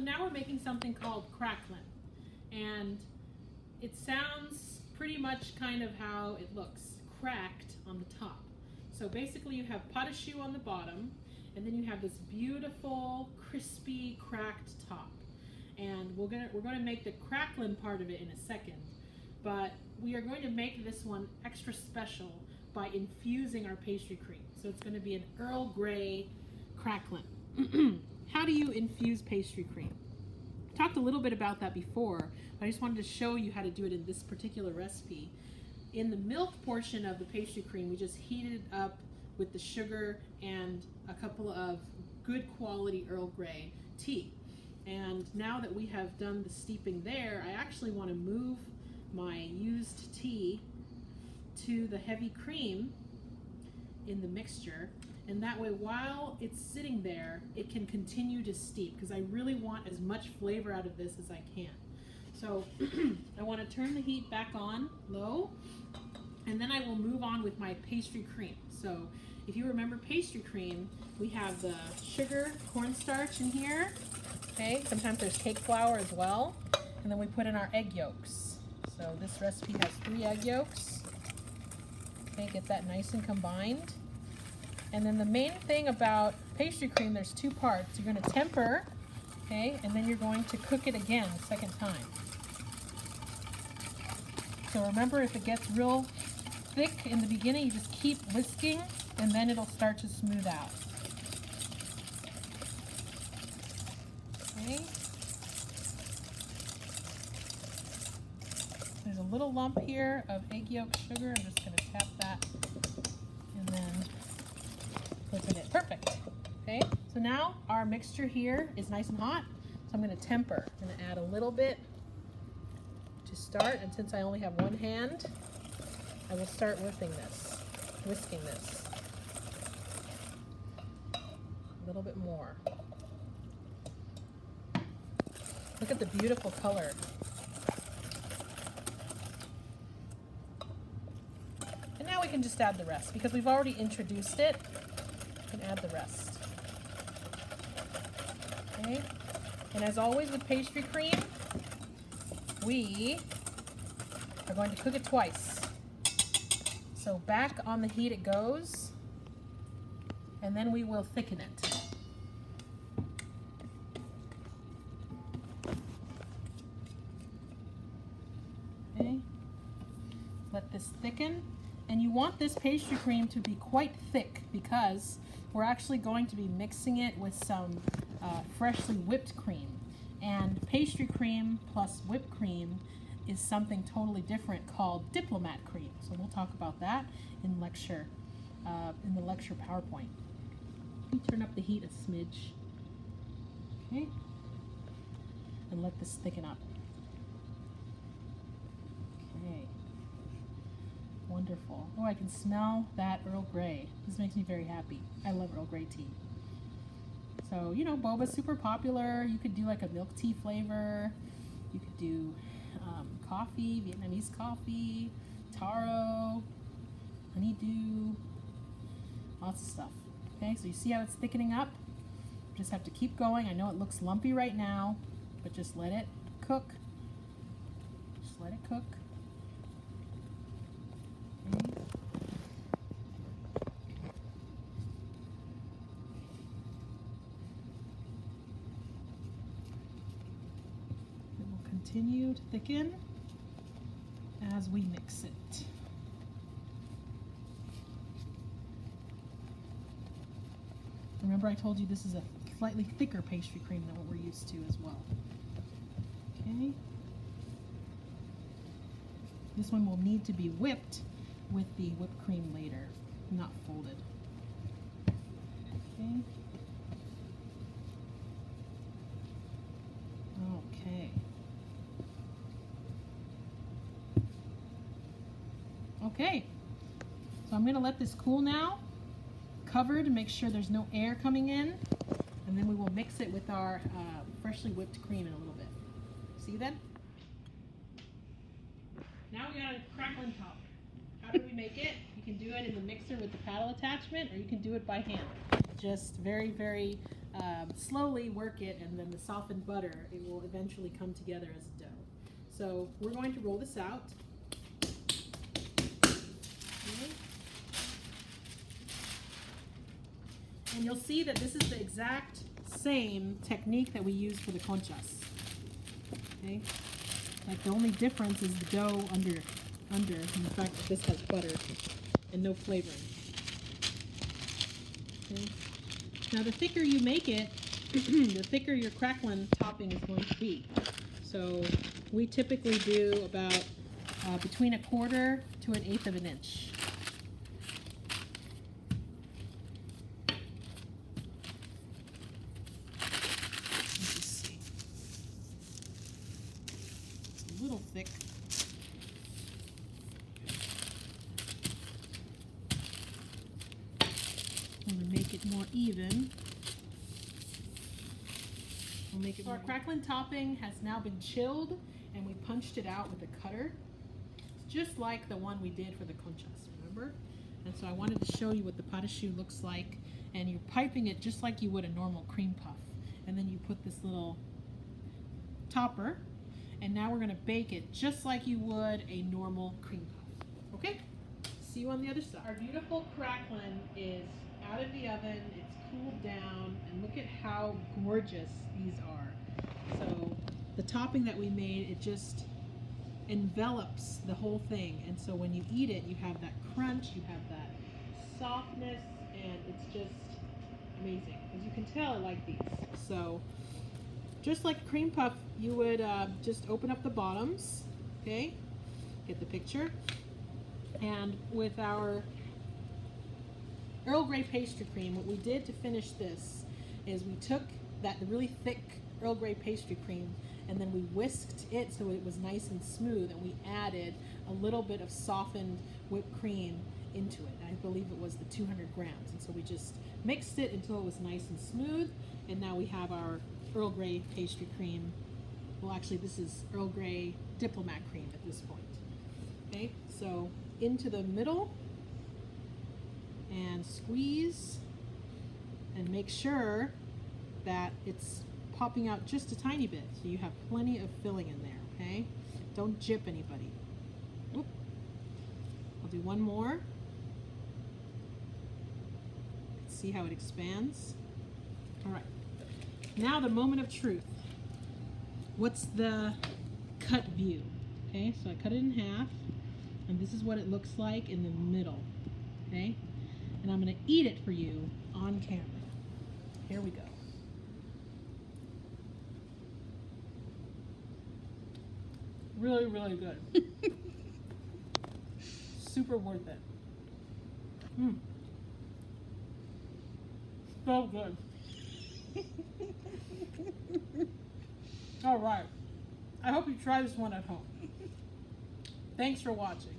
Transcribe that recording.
now we're making something called craquelin, and it sounds pretty much kind of how it looks, cracked on the top. So basically you have pot of choux on the bottom, and then you have this beautiful, crispy, cracked top. And we're gonna make the craquelin part of it in a second, but we are going to make this one extra special by infusing our pastry cream. So it's going to be an Earl Grey craquelin. How do you infuse pastry cream? I talked a little bit about that before, but I just wanted to show you how to do it in this particular recipe. In the milk portion of the pastry cream, we just heat it up with the sugar and a couple of good quality Earl Grey tea. And now that we have done the steeping there, I actually want to move my used tea to the heavy cream in the mixture, and that way while it's sitting there it can continue to steep, because I really want as much flavor out of this as I can. So I want to turn the heat back on low, and then I will move on with my pastry cream. So if you remember pastry cream, we have the sugar, cornstarch in here, okay, sometimes there's cake flour as well, and then we put in our egg yolks. So this recipe has 3 egg yolks. Okay, get that nice and combined. And then the main thing about pastry cream, there's 2 parts. You're going to temper, okay, and then you're going to cook it again the second time. So remember, if it gets real thick in the beginning, you just keep whisking, and then it'll start to smooth out. Okay. There's a little lump here of egg yolk sugar. I'm just going to tap that and then flip it in. Perfect. Okay, so now our mixture here is nice and hot. So I'm going to temper. I'm going to add a little bit to start. And since I only have one hand, I will start whisking this. A little bit more. Look at the beautiful color. Now we can just add the rest, because we've already introduced it. We can add the rest. Okay. And as always with pastry cream, we are going to cook it twice. So back on the heat it goes, and then we will thicken it. Okay. Let this thicken. And you want this pastry cream to be quite thick, because we're actually going to be mixing it with some freshly whipped cream. And pastry cream plus whipped cream is something totally different called diplomat cream. So we'll talk about that in the lecture PowerPoint. Turn up the heat a smidge. Okay. And let this thicken up. Okay. Wonderful. Oh, I can smell that Earl Grey. This makes me very happy. I love Earl Grey tea. So, you know, boba's super popular. You could do like a milk tea flavor. You could do coffee, Vietnamese coffee, taro, honeydew, lots of stuff. Okay, so you see how it's thickening up? Just have to keep going. I know it looks lumpy right now, but just let it cook. Just let it cook. Okay. It will continue to thicken as we mix it. Remember, I told you this is a slightly thicker pastry cream than what we're used to as well. Okay. This one will need to be whipped with the whipped cream later, not folded. Okay. Okay. Okay. So I'm going to let this cool now, covered, make sure there's no air coming in, and then we will mix it with our freshly whipped cream in a little bit. See then? Now we got a craquelin top. How do we make it? You can do it in the mixer with the paddle attachment, or you can do it by hand. Just very, very slowly work it, and then the softened butter, it will eventually come together as a dough. So we're going to roll this out. Okay. And you'll see that this is the exact same technique that we use for the conchas. Okay? Like the only difference is the dough under. And the fact that this has butter and no flavoring. Okay? Now the thicker you make it, the thicker your craquelin topping is going to be. So we typically do about between 1/4 to 1/8 of an inch. Let's see. It's a little thick. I'm going to make it more even. We'll make it. So our craquelin topping has now been chilled, and we punched it out with a cutter. It's just like the one we did for the conchas, remember? And so I wanted to show you what the pâte à choux looks like, and you're piping it just like you would a normal cream puff. And then you put this little topper, and now we're going to bake it just like you would a normal cream puff. Okay? See you on the other side. Our beautiful craquelin is out of the oven, it's cooled down, and look at how gorgeous these are. So the topping that we made, it just envelops the whole thing, and so when you eat it, you have that crunch, you have that softness, and it's just amazing. As you can tell, I like these. So just like a cream puff, you would just open up the bottoms, okay? Get the picture. And with our Earl Grey pastry cream, what we did to finish this is we took that really thick Earl Grey pastry cream and then we whisked it so it was nice and smooth, and we added a little bit of softened whipped cream into it. I believe it was the 200 grams, and so we just mixed it until it was nice and smooth, and now we have our Earl Grey pastry cream. Well, actually this is Earl Grey diplomat cream at this point. Okay, so into the middle and squeeze and make sure that it's popping out just a tiny bit so you have plenty of filling in there, okay? Don't jip anybody. Oop. I'll do one more. See how it expands? All right. Now the moment of truth. What's the cut view? Okay, so I cut it in half, and this is what it looks like in the middle, okay? And I'm going to eat it for you on camera. Here we go. Really, really good. Super worth it. So good. All right. I hope you try this one at home. Thanks for watching.